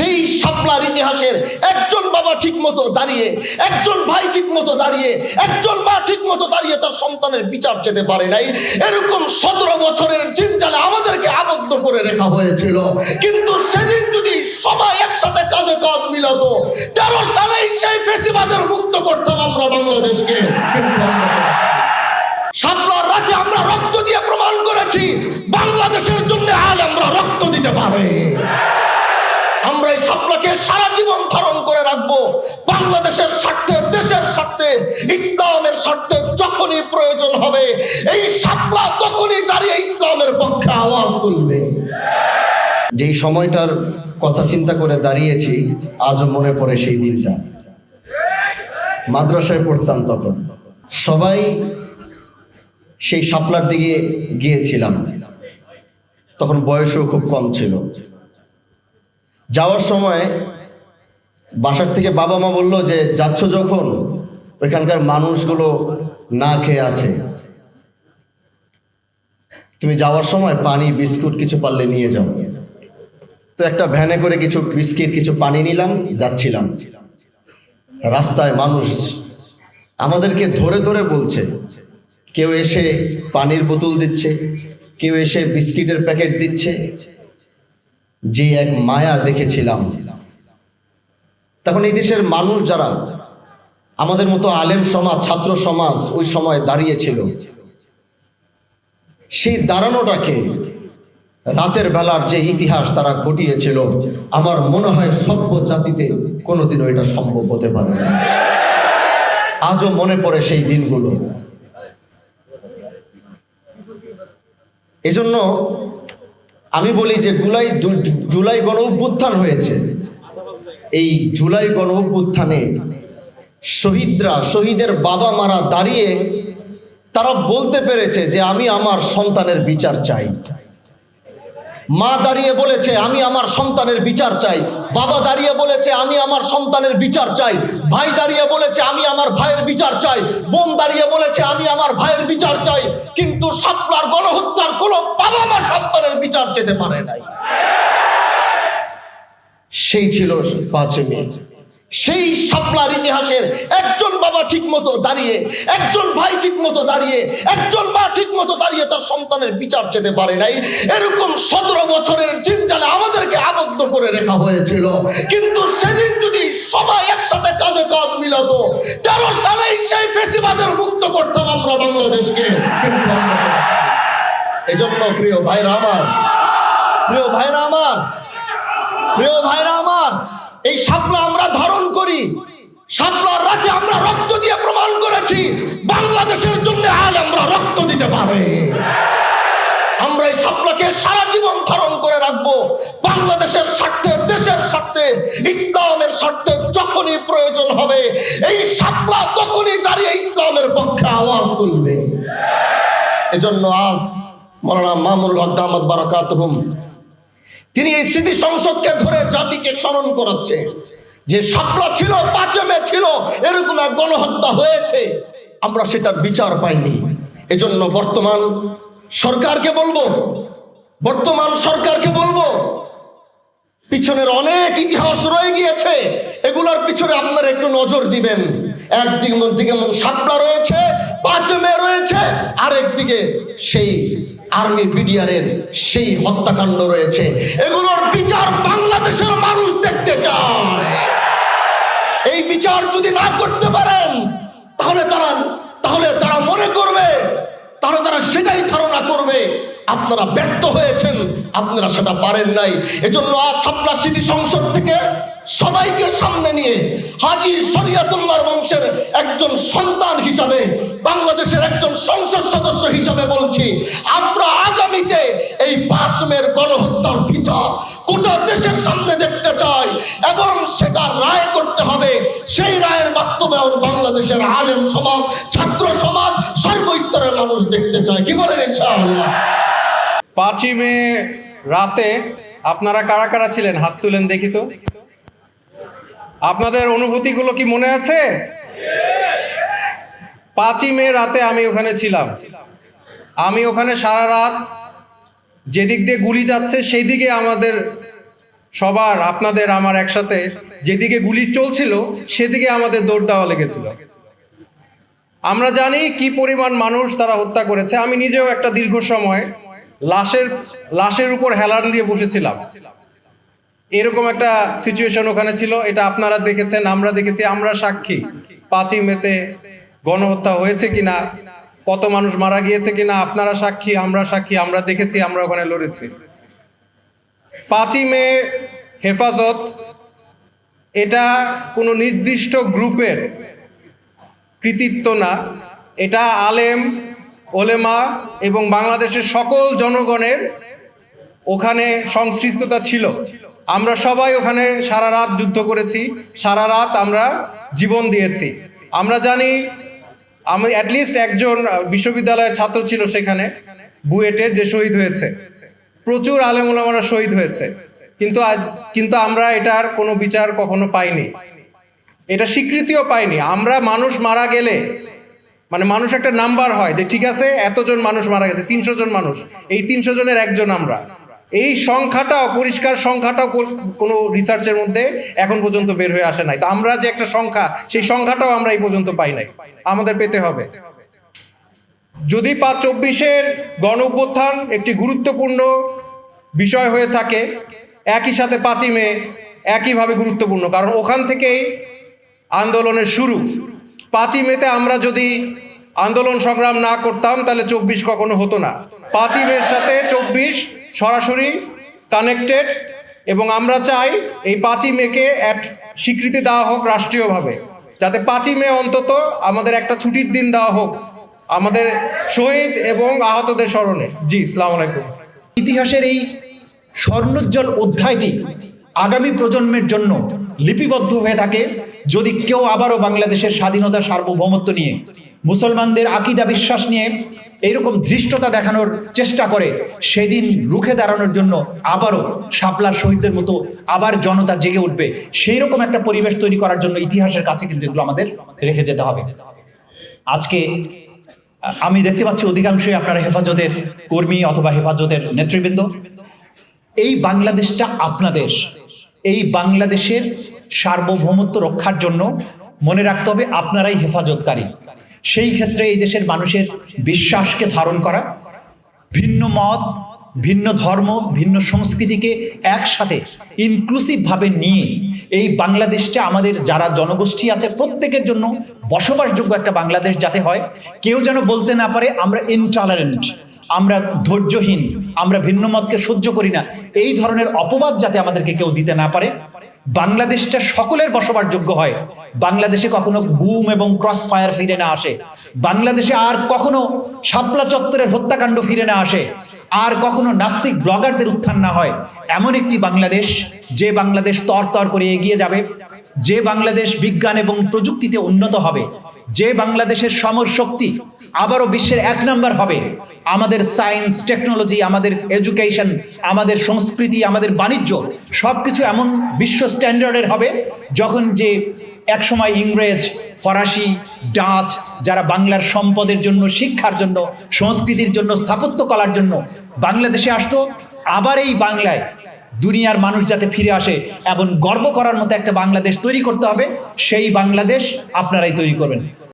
সেই শাপলার ইতিহাসের একজন বাবা ঠিক মতো দাঁড়িয়ে, একজন ভাই ঠিক মতো দাঁড়িয়ে, একজন মা ঠিক মতো দাঁড়িয়ে তার সন্তানের বিচার চেতে পারে নাই। এরকম 17 বছরের জিনজালে আমাদেরকে আবদ্ধ করে রাখা হয়েছিল। কিন্তু সেদিন যদি সবাই একসাথে কাঁধে কাঁধ মিলাতো, 13 সালেই সেই ফেসিবাদের মুক্ত করতাম আমরা বাংলাদেশকে। কিন্তু শাপলার রাতে আমরা রক্ত দিয়ে প্রমাণ করেছি বাংলাদেশের জন্য আলেমরা রক্ত দিতে পারে। আমরা এই শাপলাকে সারা জীবন ধারণ করে রাখবো বাংলাদেশের স্বার্থে, দেশের স্বার্থে, ইসলামের স্বার্থে। যখনই প্রয়োজন হবে এই শাপলা তখনই দাঁড়িয়ে ইসলামের পক্ষে আওয়াজ তুলবে। যেই সময়টার কথা চিন্তা করে দাঁড়িয়েছি আজও মনে পড়ে সেই দিনটা। মাদ্রাসায় পড়তাম তখন, সবাই সেই শাপলার দিকে গিয়েছিলাম। তখন বয়সও খুব কম ছিল। যাওয়ার সময় বাসার থেকে বাবা মা বলল যে যাচ্ছ যখন, ওইখানকার মানুষগুলো না খেয়ে আছে, তুমি যাওয়ার সময় পানি বিস্কুট কিছু পারলে নিয়ে যাও। তো একটা ভ্যানে করে কিছু বিস্কিট কিছু পানি নিলাম, যাচ্ছিলাম। রাস্তায় মানুষ আমাদেরকে ধরে ধরে বলছে, কেউ এসে পানির বোতল দিচ্ছে, কেউ এসে বিস্কিটের প্যাকেট দিচ্ছে। যে এক মায়া দেখেছিলাম। তখন এই দেশের মানুষ যারা আমাদের মতো আলেম সমাজ, ছাত্র সমাজ ওই সময় দাঁড়িয়েছিল, সেই দাঁড়ানোটাকে, রাতের বেলার যে ইতিহাস তারা ঘটিয়েছিল, আমার মনে হয় সভ্য জাতিতে কোনোদিনও এটা সম্ভব হতে পারে না। আজও মনে পড়ে সেই দিনগুলো। এজন্য আমি বলি যে জুলাই গণ অভ্যুত্থান হয়েছে। এই জুলাই গণ অভ্যুত্থানে শহীদের বাবা মারা দাঁড়িয়ে তারা বলতে পেরেছে যে আমি আমার সন্তানের বিচার চাই। মা দাঁড়িয়ে বলেছে আমি আমার সন্তানের বিচার চাই, বাবা দাঁড়িয়ে বলেছে আমি আমার সন্তানের বিচার চাই, ভাই দাঁড়িয়ে বলেছে আমি আমার ভাইয়ের বিচার চাই, বোন দাঁড়িয়ে বলেছে আমি আমার ভাইয়ের বিচার চাই। কিন্তু শাপলার গণহত্যার কোনো বাবা মা সন্তানের বিচার চেতে পারে নাই। সেই ছিল 5 মে। সেই শাপলার ইতিহাসের একজন বাবা ঠিক মতো দাঁড়িয়ে, একজন ভাই ঠিক মতো দাঁড়িয়ে, একজন মা ঠিক মতো দাঁড়িয়ে তার সন্তানের বিচার চেতে পারে নাই। এরকম 17 বছরের জিনজালে আমাদেরকে আবদ্ধ করে রাখা হয়েছিল। কিন্তু সেদিন যদি সবাই একসাথে কাঁধে কাঁধ মিলাতো, 13 সালেই সেই ফেসিবাদের মুক্ত করতাম আমরা বাংলাদেশকে। কিন্তু এজন্য প্রিয় ভাইরা আমার, প্রিয় ভাইরা আমার, প্রিয় ভাইরা আমার, এই শাপলা আমরা ধারণ করি। শাপলার রাতে আমরা রক্ত দিয়ে প্রমাণ করেছি বাংলাদেশের জন্য আলেমরা রক্ত দিতে পারে। আমরা এই শাপলাকে সারা জীবন ধারণ করে রাখবো বাংলাদেশের স্বার্থে, দেশের স্বার্থে, ইসলামের স্বার্থে। যখনই প্রয়োজন হবে এই শাপলা তখনই দাঁড়িয়ে ইসলামের পক্ষে আওয়াজ তুলবে। এজন্য আজ মাওলানা মামুনুল হক দামাত বারাকাতুহুম তিনি এই স্মৃতি সংসদকে ধরে জাতিকে স্মরণ করাচ্ছে যে শাপলা ছিল, 5 মে ছিল, এরকম এক গণহত্যা হয়েছে, আমরা সেটার বিচার পাইনি। এজন্য বর্তমান সরকারকে বলবো পিছনের অনেক ইতিহাস রয়ে গিয়েছে, এগুলার পিছনে আপনারা একটু নজর দিবেন। একদিকে যেমন শাপলা রয়েছে, 5 মে রয়েছে, আরেকদিকে সেই আর্মি বিডিআরের সেই হত্যাকাণ্ড রয়েছে। এগুলোর বিচার বাংলাদেশের মানুষ দেখতে চায়। এই বিচার যদি না করতে পারেন তাহলে তারা মনে করবে, তারা সেটাই ধারণা করবে আপনারা ব্যর্থ হয়েছেন, আপনারা সেটা পারেন নাই। এজন্য আজ শাপলা স্মৃতি সংসদ থেকে সবাইকে সামনে নিয়ে হাজী শরিয়তুল্লাহর বংশের একজন সন্তান হিসাবে, বাংলাদেশের একজন সংসদ সদস্য হিসাবে বলছি, আমরা আগামীতে এই 5 মের গণহত্যার বিচার গোটা দেশের সামনে দেখতে চাই এবং সেটা রায় করতে হবে। সেই রায়ের বাস্তবায়ন বাংলাদেশের আলেম সমাজ, ছাত্র সমাজ, সর্বস্তরের মানুষ দেখতে চায়। কি বলেন ইনশাআল্লাহ? 5 মে রাতে আপনারা কারা কারা ছিলেন? হাত তুলেন দেখি তো। আপনাদের অনুভূতিগুলো কি মনে আছে? 5 মে রাতে আমি ওখানে ছিলাম। আমি ওখানে সারা রাত যেদিক দিয়ে গুলি যাচ্ছে সেই দিকে আমাদের সবার, আপনাদের আমার একসাথে যেদিকে গুলি চলছিল সেদিকে আমাদের দৌড় দেওয়া লেগেছিল। আমরা জানি কি পরিমাণ মানুষ তারা হত্যা করেছে। আমি নিজেও একটা দীর্ঘ সময় লাশের উপর হেলান দিয়ে বসেছিলাম। এরকম একটা সিচুয়েশন ওখানে ছিল। এটা আপনারা দেখেছেন, আমরা দেখেছি, আমরা সাক্ষী। 5ই মেতে গণহত্যা হয়েছে কিনা, কত মানুষ মারা গিয়েছে কিনা, আপনারা সাক্ষী, আমরা সাক্ষী, আমরা দেখেছি, আমরা ওখানে লড়েছি। 5ই মে হেফাজত এটা কোনো নির্দিষ্ট গ্রুপের কৃতিত্ব না, এটা আলেম, ওলেমা এবং বাংলাদেশের সকল জনগণের ওখানে সংশ্লিষ্টতা ছিল। আমরা সবাই ওখানে সারা রাত যুদ্ধ করেছি, সারা রাত আমরা জীবন দিয়েছি। আমরা জানি, আমি অ্যাটলিস্ট একজন বিশ্ববিদ্যালয়ের ছাত্র ছিল সেখানে বুয়েটের, যে শহীদ হয়েছে। প্রচুর আলেম ওলামারা শহীদ হয়েছে, কিন্তু আমরা এটার কোনো বিচার কখনো পাইনি, এটা স্বীকৃতিও পাইনি। আমরা মানুষ মারা গেলে, মানে মানুষ একটা নাম্বার হয় যে ঠিক আছে এতজন মানুষ মারা গেছে, 300 জন মানুষ, এই 300 জনের একজন আমরা। এই সংখ্যাটাও, পরিষ্কার সংখ্যাটাও কোনো রিসার্চের মধ্যে এখন পর্যন্ত বের হয়ে আসে নাই। তো আমরা যে একটা সংখ্যা, সেই সংখ্যাটাও আমরা এই পর্যন্ত পাই নাই, আমাদের পেতে হবে। যদি 5/24-এর গণ অভ্যুত্থান একটি গুরুত্বপূর্ণ বিষয় হয়ে থাকে, একই সাথে 5ই মে একইভাবে গুরুত্বপূর্ণ, কারণ ওখান থেকেই আন্দোলনের শুরু। 5ই মেতে আমরা যদি আন্দোলন সংগ্রাম না করতাম তাহলে 24 কখনো হতো না। 5ই মের সাথে 24 সরাসরি কানেক্টেড, এবং আমরা চাই এই 5ই মেকে এক স্বীকৃতি দেওয়া হোক রাষ্ট্রীয়ভাবে, যাতে 5ই মে অন্তত আমাদের একটা ছুটির দিন দেওয়া হোক আমাদের শহীদ এবং আহতদের স্মরণে। জি, আসসালামু আলাইকুম। ইতিহাসের এই স্বর্ণোজ্জ্বল অধ্যায়টি আগামী প্রজন্মের জন্য লিপিবদ্ধ হয়ে থাকে যদি কেউ আবারও বাংলাদেশের স্বাধীনতা, সার্বভৌমত্ব নিয়ে, মুসলমানদের আকীদা বিশ্বাস নিয়ে এইরকম ধৃষ্টতা দেখানোর চেষ্টা করে। সেদিন রুখে দাঁড়ানোর জন্য আবারও শাপলার শহীদদের মতো আবার জনতা জেগে উঠবে, সেই রকম একটা পরিবেশ তৈরি করার জন্য ইতিহাসের কাছে কিন্তু এগুলো আমাদের রেখে যেতে হবে। আজকে আমি দেখতে পাচ্ছি অধিকাংশই আপনারা হেফাজতের কর্মী অথবা হেফাজতের নেতৃবৃন্দ। এই বাংলাদেশটা আপনাদের, এই বাংলাদেশের সার্বভৌমত্ব রক্ষার জন্য মনে রাখতে হবে আপনারাই হেফাজতকারী। সেই ক্ষেত্রে এই দেশের মানুষের বিশ্বাসকে ধারণ করা, ভিন্ন মত, ভিন্ন ধর্ম, ভিন্ন সংস্কৃতিকে একসাথে ইনক্লুসিভভাবে নিয়ে এই বাংলাদেশটা আমাদের যারা জনগোষ্ঠী আছে প্রত্যেকের জন্য বসবাসযোগ্য একটা বাংলাদেশ যাতে হয়। কেউ যেন বলতে না পারে আমরা ইনটলারেন্ট, আমরা ধৈর্যহীন, আমরা ভিন্ন মতকে সহ্য করি না, এই ধরনের অপবাদ যাতে আমাদেরকে কেউ দিতে না পারে। বাংলাদেশটা সকলের বসবাসযোগ্য হয়, বাংলাদেশে কখনো গুম এবং ক্রস ফায়ার ফিরে না আসে, বাংলাদেশে আর কখনো শাপলা চত্বরের হত্যাকাণ্ড ফিরে না আসে, আর কখনো নাস্তিক ব্লগারদের উত্থান না হয়। এমন একটি বাংলাদেশ, যে বাংলাদেশ তর করে এগিয়ে যাবে, যে বাংলাদেশ বিজ্ঞান এবং প্রযুক্তিতে উন্নত হবে, যে বাংলাদেশের সমর শক্তি আবারও বিশ্বের 1 নম্বর হবে। আমাদের সায়েন্স, টেকনোলজি, আমাদের এডুকেশন, আমাদের সংস্কৃতি, আমাদের বাণিজ্য সবকিছু এমন বিশ্ব স্ট্যান্ডার্ডের হবে যখন যে একসময় ইংরেজ, ফরাসি, ডাচ যারা বাংলার সম্পদের জন্য, শিক্ষার জন্য, সংস্কৃতির জন্য, স্থাপত্য কলার জন্য বাংলাদেশে আসতো, আবার এই বাংলায় দুনিয়ার মানুষ যাতে ফিরে আসে এবং গর্ব করার মতো একটা বাংলাদেশ তৈরি করতে হবে। সেই বাংলাদেশ আপনারাই তৈরি করবেন।